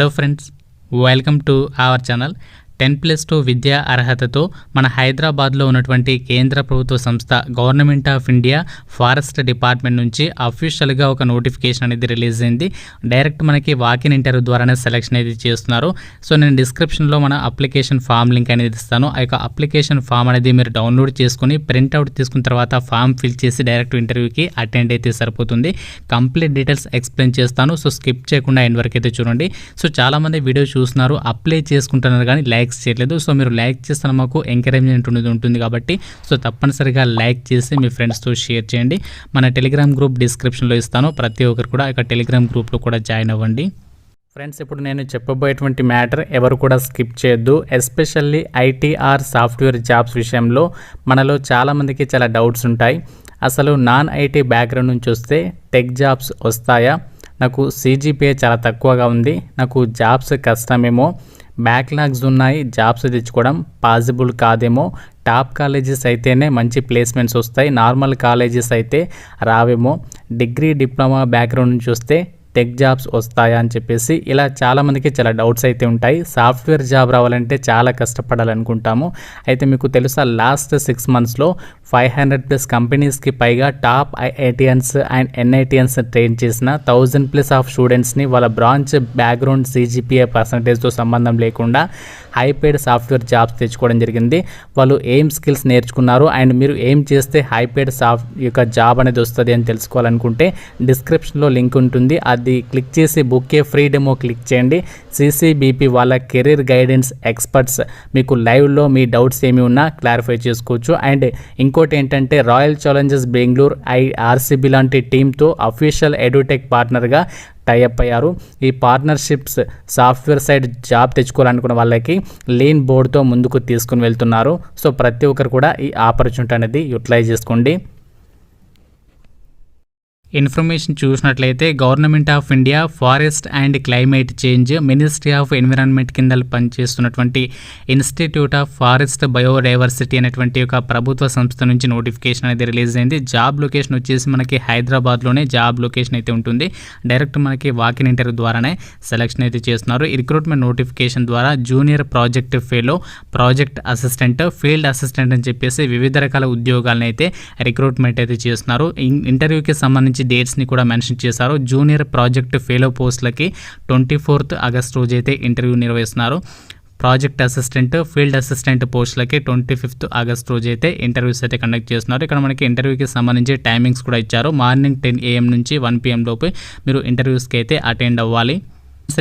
Hello friends, welcome to our channel. 10+2 విద్యా అర్హతతో మన హైదరాబాద్లో ఉన్నటువంటి కేంద్ర ప్రభుత్వ సంస్థ government of India forest department నుంచి అఫీషియల్గా ఒక నోటిఫికేషన్ అనేది రిలీజ్ అయింది. డైరెక్ట్ మనకి వాకిన్ ఇంటర్వ్యూ ద్వారానే సెలెక్షన్ అనేది చేస్తున్నారు. సో నేను డిస్క్రిప్షన్లో మన అప్లికేషన్ ఫామ్ లింక్ అనేది ఇస్తాను. ఆ యొక్క అప్లికేషన్ ఫామ్ అనేది మీరు డౌన్లోడ్ చేసుకుని ప్రింట్అవుట్ తీసుకున్న తర్వాత ఫామ్ ఫిల్ చేసి డైరెక్ట్ ఇంటర్వ్యూకి అటెండ్ అయితే సరిపోతుంది. కంప్లీట్ డీటెయిల్స్ ఎక్స్ప్లెయిన్ చేస్తాను. సో స్కిప్ చేయకుండా ఎండ్ వరకు అయితే చూడండి. సో చాలామంది వీడియో చూస్తున్నారు, అప్లై చేసుకుంటున్నారు కానీ లైక్ చేయలేదు. సో మీరు లైక్ చేస్తే మాకు ఎంకరేజ్మెంట్ ఉంటుంది కాబట్టి సో తప్పనిసరిగా లైక్ చేసి మీ ఫ్రెండ్స్తో షేర్ చేయండి. మన టెలిగ్రామ్ గ్రూప్ డిస్క్రిప్షన్లో ఇస్తాను. ప్రతి ఒక్కరు కూడా ఇక టెలిగ్రామ్ గ్రూప్లో కూడా జాయిన్ అవ్వండి. ఫ్రెండ్స్, ఇప్పుడు నేను చెప్పబోయేటువంటి మ్యాటర్ ఎవరు కూడా స్కిప్ చేయొద్దు. ఎస్పెషల్లీ ఐటీఆర్ సాఫ్ట్వేర్ జాబ్స్ విషయంలో మనలో చాలామందికి చాలా డౌట్స్ ఉంటాయి. అసలు నాన్ ఐటీ బ్యాక్గ్రౌండ్ నుంచి వస్తే టెక్ జాబ్స్ వస్తాయా? నాకు CGPA చాలా తక్కువగా ఉంది, నాకు జాబ్స్ కష్టమేమో, బ్యాక్లాగ్స్ ఉన్నాయి, జాబ్స్ తెచ్చుకోవడం పాసిబుల్ కాదేమో, టాప్ కాలేజెస్ అయితేనే మంచి ప్లేస్మెంట్స్ వస్తాయి, నార్మల్ కాలేజెస్ అయితే రావేమో, డిగ్రీ డిప్లొమా బ్యాక్గ్రౌండ్ నుంచి వస్తే టెక్ జాబ్స్ వస్తాయా అని చెప్పేసి ఇలా చాలామందికి చాలా డౌట్స్ అయితే ఉంటాయి. సాఫ్ట్వేర్ జాబ్ రావాలంటే చాలా కష్టపడాలనుకుంటాము. అయితే మీకు తెలుసా, లాస్ట్ 6 monthsలో 500+ కంపెనీస్కి పైగా top IITians and NITians train చేసిన 1000+ ఆఫ్ స్టూడెంట్స్ని వాళ్ళ బ్రాంచ్ బ్యాక్గ్రౌండ్ CGPA పర్సంటేజ్తో సంబంధం లేకుండా హైపేడ్ సాఫ్ట్వేర్ జాబ్స్ తెచ్చుకోవడం జరిగింది. వాళ్ళు ఏం స్కిల్స్ నేర్చుకున్నారు అండ్ మీరు ఏం చేస్తే హైపేడ్ యొక్క జాబ్ అనేది వస్తుంది అని తెలుసుకోవాలనుకుంటే డిస్క్రిప్షన్లో లింక్ ఉంటుంది. అది క్లిక్ చేసి బుక్ ఏ ఫ్రీ డెమో క్లిక్ చేయండి. CCBP వాళ్ళ కెరీర్ గైడెన్స్ ఎక్స్పర్ట్స్ మీకు లైవ్లో మీ డౌట్స్ ఏమి ఉన్నా క్లారిఫై చేసుకోవచ్చు. అండ్ ఇంకోటి ఏంటంటే, రాయల్ ఛాలెంజర్స్ బెంగళూరు RCB లాంటి టీంతో అఫీషియల్ ఎడ్యుటెక్ పార్ట్నర్గా టైఅప్ అయ్యారు. ఈ పార్ట్నర్షిప్స్ సాఫ్ట్వేర్ సైడ్ జాబ్ తెచ్చుకోవాలనుకున్న వాళ్ళకి లీన్ బోర్డ్తో ముందుకు తీసుకుని వెళ్తున్నారు. సో ప్రతి ఒక్కరు కూడా ఈ ఆపర్చునిటీ అనేది యూటిలైజ్ చేసుకోండి. ఇన్ఫర్మేషన్ చూసినట్లయితే government of India forest and climate change ministry of environment కింద పనిచేస్తున్నటువంటి ఇన్స్టిట్యూట్ ఆఫ్ ఫారెస్ట్ బయోడైవర్సిటీ అనేటువంటి ఒక ప్రభుత్వ సంస్థ నుంచి నోటిఫికేషన్ అనేది రిలీజ్ అయింది. జాబ్ లొకేషన్ వచ్చేసి మనకి హైదరాబాద్లోనే జాబ్ లొకేషన్ అయితే ఉంటుంది. డైరెక్ట్ మనకి వాకిన్ ఇంటర్వ్యూ ద్వారానే సెలెక్షన్ అయితే చేస్తున్నారు. ఈ రిక్రూట్మెంట్ నోటిఫికేషన్ ద్వారా junior project fellow, project assistant, field assistant అని చెప్పేసి వివిధ రకాల ఉద్యోగాలను అయితే రిక్రూట్మెంట్ అయితే చేస్తున్నారు. ఇంటర్వ్యూకి సంబంధించి డేట్స్ని కూడా మెన్షన్ చేశారు. జూనియర్ ప్రాజెక్ట్ ఫెలో పోస్టులకి 24th ఆగస్ట్ రోజు అయితే ఇంటర్వ్యూ నిర్వహిస్తున్నారు. ప్రాజెక్ట్ అసిస్టెంట్, ఫీల్డ్ అసిస్టెంట్ పోస్టులకి 25th ఆగస్ట్ రోజు అయితే ఇంటర్వ్యూస్ అయితే కండక్ట్ చేస్తున్నారు. ఇక్కడ మనకి ఇంటర్వ్యూకి సంబంధించి టైమింగ్స్ కూడా ఇచ్చారు. మార్నింగ్ 10 AM నుంచి 1 PM లోపు మీరు ఇంటర్వ్యూస్కి అయితే అటెండ్ అవ్వాలి.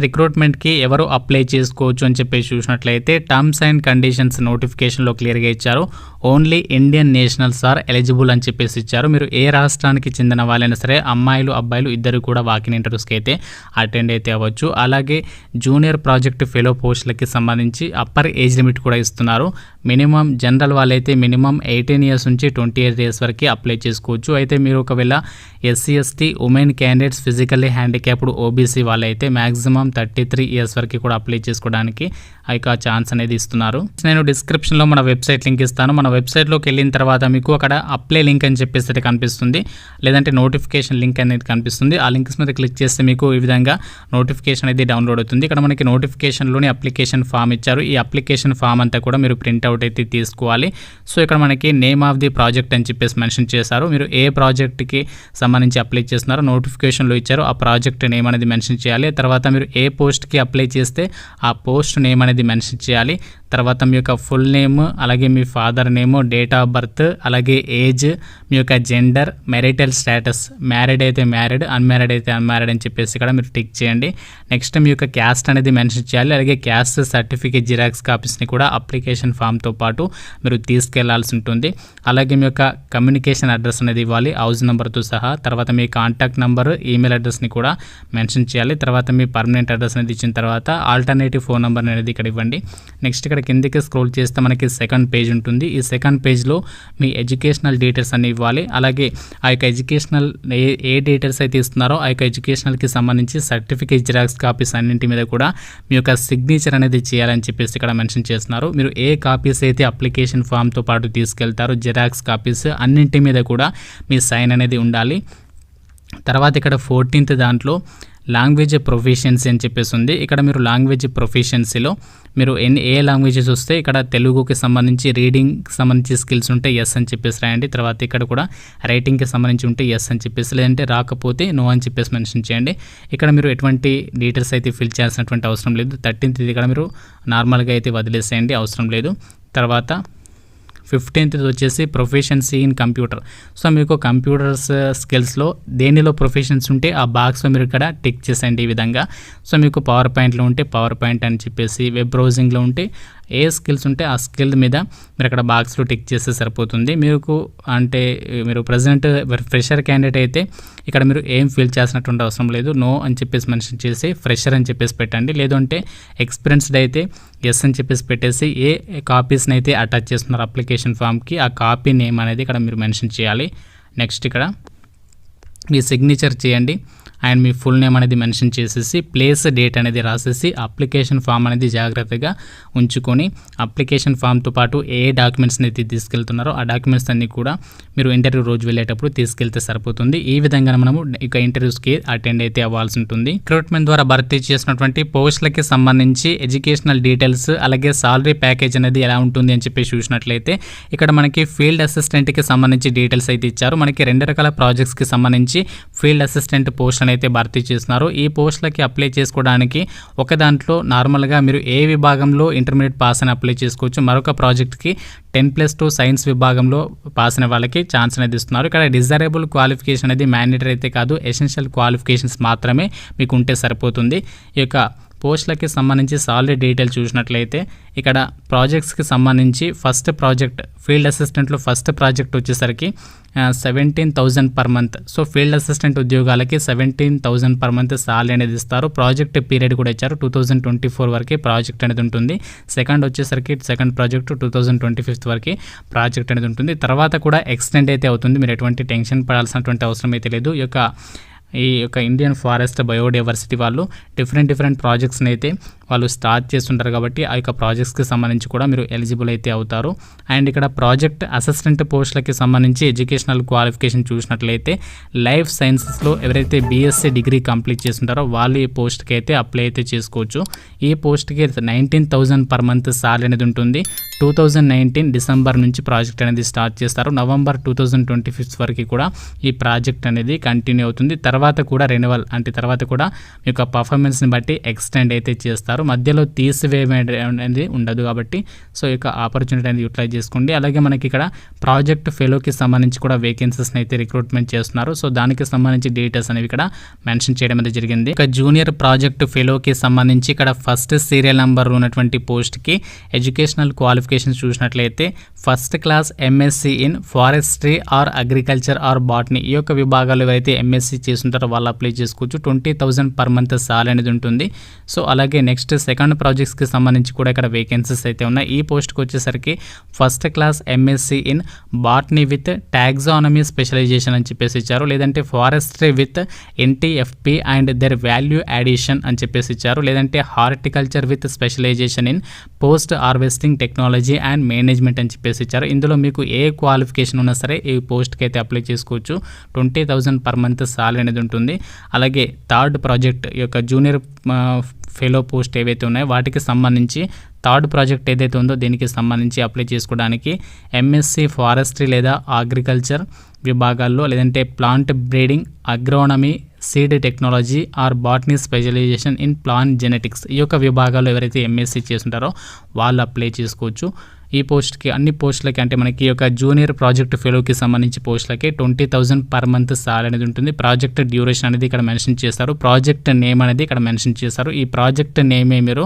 రిక్రూట్మెంట్కి ఎవరు అప్లై చేసుకోవచ్చు అని చెప్పేసి చూసినట్లయితే టర్మ్స్ అండ్ కండిషన్స్ నోటిఫికేషన్లో క్లియర్గా ఇచ్చారు. Only Indian nationals are eligible అని చెప్పేసి ఇచ్చారు. మీరు ఏ రాష్ట్రానికి చెందిన వాళ్ళైనా సరే, అమ్మాయిలు అబ్బాయిలు ఇద్దరు కూడా వాకిన్ ఇంటర్వ్యూస్కి అయితే అటెండ్ అయితే అవ్వచ్చు. అలాగే జూనియర్ ప్రాజెక్ట్ ఫెలో పోస్టులకి సంబంధించి అప్పర్ ఏజ్ లిమిట్ కూడా ఇస్తున్నారు. మినిమం జనరల్ వాళ్ళైతే మినిమం 18 years నుంచి 28 years వరకు అప్లై చేసుకోవచ్చు. అయితే మీరు ఒకవేళ SC ST women candidates, physically handicapped OBC వాళ్ళైతే మ్యాక్సిమం 33 years వరకు కూడా అప్లై చేసుకోవడానికి ఆ యొక్క ఛాన్స్ అనేది ఇస్తున్నారు. నేను డిస్క్రిప్షన్లో మన వెబ్సైట్ లింక్ ఇస్తాను. మన వెబ్సైట్లోకి వెళ్ళిన తర్వాత మీకు అక్కడ అప్లై లింక్ అని చెప్పేసి అయితే కనిపిస్తుంది, లేదంటే నోటిఫికేషన్ లింక్ అనేది కనిపిస్తుంది. ఆ లింక్స్ మీద క్లిక్ చేస్తే మీకు ఈ విధంగా నోటిఫికేషన్ అనేది డౌన్లోడ్ అవుతుంది. ఇక్కడ మనకి నోటిఫికేషన్లోని అప్లికేషన్ ఫామ్ ఇచ్చారు. ఈ అప్లికేషన్ ఫామ్ అంతా కూడా మీరు ప్రింట్అవుట్ అయితే తీసుకోవాలి. సో ఇక్కడ మనకి నేమ్ ఆఫ్ ది ప్రాజెక్ట్ అని చెప్పేసి మెన్షన్ చేశారు. మీరు ఏ ప్రాజెక్ట్కి సంబంధించి అప్లై చేస్తున్నారో నోటిఫికేషన్లో ఇచ్చారు. ఆ ప్రాజెక్ట్ నేమ్ అనేది మెన్షన్ చేయాలి. తర్వాత మీరు ఏ పోస్ట్కి అప్లై చేస్తే ఆ పోస్ట్ నేమ్ అనేది మెన్షన్ చేయాలి. తర్వాత మీ యొక్క ఫుల్ నేమ్, అలాగే మీ father name, date of birth, అలాగే ఏజ్, మీ యొక్క జెండర్, మ్యారిటల్ స్టేటస్, మ్యారీడ్ అయితే మ్యారీడ్, అన్మ్యారీడ్ అయితే అన్మ్యారీడ్ అని చెప్పేసి ఇక్కడ మీరు టిక్ చేయండి. నెక్స్ట్ మీ యొక్క క్యాస్ట్ అనేది మెన్షన్ చేయాలి. అలాగే క్యాస్ట్ సర్టిఫికేట్ జిరాక్స్ కాపీస్ని కూడా అప్లికేషన్ ఫామ్తో పాటు మీరు తీసుకెళ్లాల్సి ఉంటుంది. అలాగే మీ యొక్క కమ్యూనికేషన్ అడ్రస్ అనేది ఇవ్వాలి, హౌస్ నెంబర్తో సహా. తర్వాత మీ కాంటాక్ట్ నెంబర్, ఈమెయిల్ అడ్రస్ని కూడా మెన్షన్ చేయాలి. తర్వాత మీ పర్మనెంట్ అడ్రస్ అనేది ఇచ్చిన తర్వాత ఆల్టర్నేటివ్ ఫోన్ నెంబర్ అనేది ఇక్కడ ఇవ్వండి. నెక్స్ట్ ఇక్కడ కిందకి స్క్రోల్ చేస్తే మనకి సెకండ్ పేజ్ ఉంటుంది. ఈ సెకండ్ పేజ్లో మీ ఎడ్యుకేషనల్ డీటెయిల్స్ అన్ని ఇవ్వాలి. అలాగే ఆ యొక్క ఎడ్యుకేషనల్ ఏ డీటెయిల్స్ అయితే ఇస్తున్నారో ఆ యొక్క ఎడ్యుకేషనల్కి సంబంధించి సర్టిఫికేట్ జిరాక్స్ కాపీస్ అన్నింటి మీద కూడా మీ యొక్క సిగ్నేచర్ అనేది చేయాలని చెప్పేసి ఇక్కడ మెన్షన్ చేస్తున్నారు. మీరు ఏ కాపీస్ అయితే అప్లికేషన్ ఫామ్తో పాటు తీసుకెళ్తారో జిరాక్స్ కాపీస్ అన్నింటి మీద కూడా మీ సైన్ అనేది ఉండాలి. తర్వాత ఇక్కడ 14th దాంట్లో లాంగ్వేజ్ ప్రొఫిషియన్సీ అని చెప్పేసి ఉంది. ఇక్కడ మీరు లాంగ్వేజ్ ప్రొఫిషియన్సీలో మీరు ఏ లాంగ్వేజెస్ వస్తే ఇక్కడ తెలుగుకి సంబంధించి రీడింగ్కి సంబంధించి స్కిల్స్ ఉంటే ఎస్ అని చెప్పేసి రాయండి. తర్వాత ఇక్కడ కూడా రైటింగ్కి సంబంధించి ఉంటే ఎస్ అని చెప్పేసి, లేదంటే రాకపోతే నో అని చెప్పేసి మెన్షన్ చేయండి. ఇక్కడ మీరు ఎటువంటి డీటెయిల్స్ అయితే ఫిల్ చేయాల్సినటువంటి అవసరం లేదు. 13th ఇక్కడ మీరు నార్మల్గా అయితే వదిలేసేయండి, అవసరం లేదు. తర్వాత 15th వచ్చేసి ప్రొఫిషియన్సీ ఇన్ కంప్యూటర్. సో మీకు కంప్యూటర్స్ స్కిల్స్లో దేనిలో ప్రొఫిషియన్సీ ఉంటే ఆ బాక్స్లో మీరు ఇక్కడ టిక్ చేసేయండి ఈ విధంగా. సో మీకు పవర్ పాయింట్లో ఉంటే పవర్ పాయింట్ అని చెప్పేసి, వెబ్ బ్రౌజింగ్లో ఉంటే ఏ స్కిల్స్ ఉంటే ఆ స్కిల్ మీద మీరు అక్కడ బాక్స్లో టిక్ చేస్తే సరిపోతుంది. మీకు అంటే మీరు ప్రజెంట్ ఫ్రెషర్ క్యాండిడేట్ అయితే ఇక్కడ మీరు ఏం ఫిల్ చేసినటువంటి అవసరం లేదు. నో అని చెప్పేసి మెన్షన్ చేసి ఫ్రెషర్ అని చెప్పేసి పెట్టండి. లేదంటే ఎక్స్పీరియన్స్డ్ అయితే ఎస్ అని చెప్పేసి పెట్టేసి ఏ కాపీస్ని అయితే అటాచ్ చేస్తున్నారు అప్లికేషన్ ఫామ్కి ఆ కాపీ నేమ్ అనేది ఇక్కడ మీరు మెన్షన్ చేయాలి. నెక్స్ట్ ఇక్కడ మీ సిగ్నేచర్ చేయండి అండ్ మీ ఫుల్ నేమ్ అనేది మెన్షన్ చేసేసి ప్లేస్ డేట్ అనేది రాసేసి అప్లికేషన్ ఫామ్ అనేది జాగ్రత్తగా ఉంచుకొని అప్లికేషన్ ఫామ్తో పాటు ఏ డాక్యుమెంట్స్ని అయితే తీసుకెళ్తున్నారో ఆ డాక్యుమెంట్స్ అన్నీ కూడా మీరు ఇంటర్వ్యూ రోజు వెళ్ళేటప్పుడు తీసుకెళ్తే సరిపోతుంది. ఈ విధంగా మనము ఇక ఇంటర్వ్యూస్కి అటెండ్ అయితే అవ్వాల్సి ఉంటుంది. రిక్రూట్మెంట్ ద్వారా భర్తీ చేసినటువంటి పోస్టులకి సంబంధించి ఎడ్యుకేషనల్ డీటెయిల్స్ అలాగే సాలరీ ప్యాకేజ్ అనేది ఎలా ఉంటుంది అని చెప్పి చూసినట్లయితే ఇక్కడ మనకి ఫీల్డ్ అసిస్టెంట్కి సంబంధించి డీటెయిల్స్ అయితే ఇచ్చారు. మనకి 2 రకాల ప్రాజెక్ట్స్కి సంబంధించి ఫీల్డ్ అసిస్టెంట్ పోస్ట్ అయితే భర్తీ చేస్తున్నారు. ఈ పోస్టులకి అప్లై చేసుకోవడానికి ఒక దాంట్లో నార్మల్గా మీరు ఏ విభాగంలో ఇంటర్మీడియట్ పాస్ అని అప్లై చేసుకోవచ్చు. మరొక ప్రాజెక్ట్కి 10+2 సైన్స్ విభాగంలో పాస్ అయిన వాళ్ళకి ఛాన్స్ అనేది ఇస్తున్నారు. ఇక్కడ డిజైరబుల్ క్వాలిఫికేషన్ అనేది మ్యాండేటరీ అయితే కాదు, ఎసెన్షియల్ క్వాలిఫికేషన్స్ మాత్రమే మీకు ఉంటే సరిపోతుంది. ఈ యొక్క పోస్టులకి సంబంధించి సాలరీ డీటెయిల్ చూసినట్లయితే ఇక్కడ ప్రాజెక్ట్స్కి సంబంధించి ఫస్ట్ ప్రాజెక్ట్ ఫీల్డ్ అసిస్టెంట్లో ఫస్ట్ ప్రాజెక్ట్ వచ్చేసరికి 17,000 per month. So field assistant ఉద్యోగాలకి 17,000 పర్ మంత్ సాలరీ అనేది ఇస్తారు. ప్రాజెక్ట్ పీరియడ్ కూడా ఇచ్చారు, 2024 వరకు ప్రాజెక్ట్ అనేది ఉంటుంది. సెకండ్ వచ్చేసరికి సెకండ్ ప్రాజెక్ట్ 2025 వరకు ప్రాజెక్ట్ అనేది ఉంటుంది. తర్వాత కూడా ఎక్స్టెండ్ అయితే అవుతుంది, మీరు ఎటువంటి టెన్షన్ పడాల్సినటువంటి అవసరం అయితే లేదు. ఈ యొక్క ఇండియన్ ఫారెస్ట్ బయోడైవర్సిటీ వాళ్ళు డిఫరెంట్ ప్రాజెక్ట్స్ని అయితే వాళ్ళు స్టార్ట్ చేస్తుంటారు కాబట్టి ఆ యొక్క ప్రాజెక్ట్స్కి సంబంధించి కూడా మీరు ఎలిజిబుల్ అయితే అవుతారు. అండ్ ఇక్కడ ప్రాజెక్ట్ అసిస్టెంట్ పోస్టులకి సంబంధించి ఎడ్యుకేషనల్ క్వాలిఫికేషన్ చూసినట్లయితే లైఫ్ సైన్సెస్లో ఎవరైతే బీఎస్సీ డిగ్రీ కంప్లీట్ చేస్తుంటారో వాళ్ళు ఈ పోస్ట్కి అయితే అప్లై అయితే చేసుకోవచ్చు. ఈ పోస్ట్కి 19,000 పర్ మంత్ సాలరీ అనేది ఉంటుంది. 2019 డిసెంబర్ నుంచి ప్రాజెక్ట్ అనేది స్టార్ట్ చేస్తారు. నవంబర్ 2025 వరకు కూడా ఈ ప్రాజెక్ట్ అనేది కంటిన్యూ అవుతుంది. తర్వాత కూడా రెన్యువల్ అంటే తర్వాత కూడా మీ యొక్క పర్ఫార్మెన్స్ని బట్టి ఎక్స్టెండ్ అయితే చేస్తారు. మధ్యలో తీసివేయడం అనేది ఉండదు కాబట్టి సో ఈ యొక్క ఆపర్చునిటీ అనేది యూటిలైజ్ చేసుకోండి. అలాగే మనకి ఇక్కడ ప్రాజెక్ట్ ఫెలోకి సంబంధించి కూడా వేకెన్సీస్ని అయితే రిక్రూట్మెంట్ చేస్తున్నారు. సో దానికి సంబంధించి డీటెయిల్స్ అనేవి ఇక్కడ మెన్షన్ చేయడం అనేది జరిగింది. ఇక జూనియర్ ప్రాజెక్ట్ ఫెలోకి సంబంధించి ఇక్కడ ఫస్ట్ సీరియల్ నెంబర్ ఉన్నటువంటి పోస్ట్కి ఎడ్యుకేషనల్ క్వాలిఫికేషన్ చూసినట్లయితే first class MSc in forestry are agriculture are botany ఈ యొక్క విభాగాలు ఎవరైతే ఎంఎస్సీ చేస్తుంటారో వాళ్ళు అప్లై చేసుకోవచ్చు. 20,000 పర్ మంత్ సాలరీ అనేది ఉంటుంది. సో అలాగే నెక్స్ట్ సెకండ్ ప్రాజెక్ట్స్కి సంబంధించి కూడా ఇక్కడ వేకెన్సీస్ అయితే ఉన్నాయి. ఈ పోస్ట్కి వచ్చేసరికి first class MSc in botany with taxonomy specialisation అని చెప్పేసి ఇచ్చారు, లేదంటే forestry with NTFP and their value addition అని చెప్పేసి ఇచ్చారు, లేదంటే horticulture with specialisation in post harvesting technology and management అని చెప్పేసి ఇచ్చారు. ఇందులో మీకు ఏ క్వాలిఫికేషన్ ఉన్నా సరే ఈ పోస్ట్కి అయితే అప్లై చేసుకోవచ్చు. 20,000 పర్ మంత్ సాలరీ అనేది ఉంటుంది. అలాగే థర్డ్ ప్రాజెక్ట్ ఈ యొక్క జూనియర్ ఫెలో పోస్ట్ ఏవైతే ఉన్నాయో వాటికి సంబంధించి థర్డ్ ప్రాజెక్ట్ ఏదైతే ఉందో దీనికి సంబంధించి అప్లై చేసుకోవడానికి ఎంఎస్సీ ఫారెస్ట్రీ లేదా అగ్రికల్చర్ విభాగాల్లో, లేదంటే plant breeding, agronomy, seed technology or botany specialization in plant genetics ఈ యొక్క విభాగాల్లో ఎవరైతే ఎంఎస్సీ చేస్తుంటారో వాళ్ళు అప్లై చేసుకోవచ్చు. ఈ పోస్ట్కి అన్ని పోస్టులకి అంటే మనకి ఈ యొక్క జూనియర్ ప్రాజెక్ట్ ఫెలోకి సంబంధించి పోస్టులకి 20,000 పర్ మంత్ సాలరీ అనేది ఉంటుంది. ప్రాజెక్ట్ డ్యూరేషన్ అనేది ఇక్కడ మెన్షన్ చేస్తారు, ప్రాజెక్ట్ నేమ్ అనేది ఇక్కడ మెన్షన్ చేస్తారు. ఈ ప్రాజెక్ట్ నేమే మీరు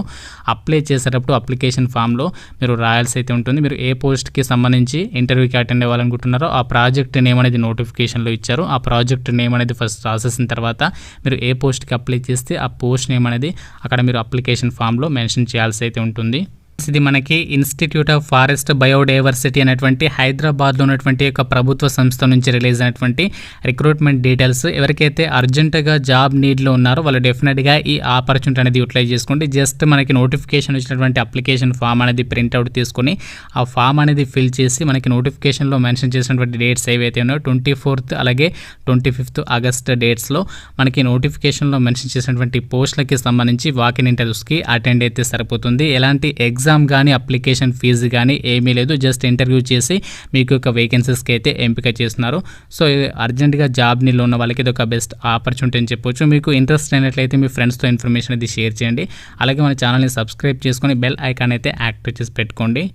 అప్లై చేసేటప్పుడు అప్లికేషన్ ఫామ్లో మీరు రాయాల్సి అయితే ఉంటుంది. మీరు ఏ పోస్ట్కి సంబంధించి ఇంటర్వ్యూకి అటెండ్ అవ్వాలనుకుంటున్నారో ఆ ప్రాజెక్ట్ నేమ్ అనేది నోటిఫికేషన్లో ఇచ్చారు. ఆ ప్రాజెక్ట్ నేమ్ అనేది ఫస్ట్ రాసేసిన తర్వాత మీరు ఏ పోస్ట్కి అప్లై చేస్తే ఆ పోస్ట్ నేమ్ అనేది అక్కడ మీరు అప్లికేషన్ ఫామ్లో మెన్షన్ చేయాల్సి అయితే ఉంటుంది. ఇది మనకి ఇన్స్టిట్యూట్ ఆఫ్ ఫారెస్ట్ బయోడైవర్సిటీ అనేటువంటి హైదరాబాద్లో ఉన్నటువంటి ఒక ప్రభుత్వ సంస్థ నుంచి రిలీజ్ అయినటువంటి రిక్రూట్మెంట్ డీటెయిల్స్. ఎవరికైతే అర్జెంటుగా జాబ్ నీడ్లో ఉన్నారో వాళ్ళు డెఫినెట్గా ఈ ఆపర్చునిటీ అనేది యూటిలైజ్ చేసుకోండి. జస్ట్ మనకి నోటిఫికేషన్ వచ్చినటువంటి అప్లికేషన్ ఫామ్ అనేది ప్రింట్అవుట్ తీసుకొని ఆ ఫామ్ అనేది ఫిల్ చేసి మనకి నోటిఫికేషన్లో మెన్షన్ చేసినటువంటి డేట్స్ ఏవైతే ఉన్నాయో 24th అలాగే 25th ఆగస్ట్ డేట్స్లో మనకి నోటిఫికేషన్లో మెన్షన్ చేసినటువంటి పోస్టులకి సంబంధించి వాకిన్ ఇంటర్వ్యూస్కి అటెండ్ అయితే సరిపోతుంది. ఎలాంటి ఎగ్జామ్ కానీ అప్లికేషన్ ఫీజు కానీ ఏమీ లేదు. జస్ట్ ఇంటర్వ్యూ చేసి మీకు ఒక వేకెన్సీస్కి అయితే ఎంపిక చేస్తున్నారు. సో అర్జెంటుగా జాబ్ నీళ్ళు ఉన్న వాళ్ళకి ఇది ఒక బెస్ట్ ఆపర్చునిటీ అని చెప్పొచ్చు. మీకు ఇంట్రెస్ట్ అయినట్లయితే మీ ఫ్రెండ్స్తో ఇన్ఫర్మేషన్ అది షేర్ చేయండి. అలాగే మన ఛానల్ని సబ్స్క్రైబ్ చేసుకొని బెల్ ఐకాన్ అయితే యాక్టివ్ చేసి పెట్టుకోండి.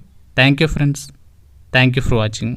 Thank you friends. Thank you for watching.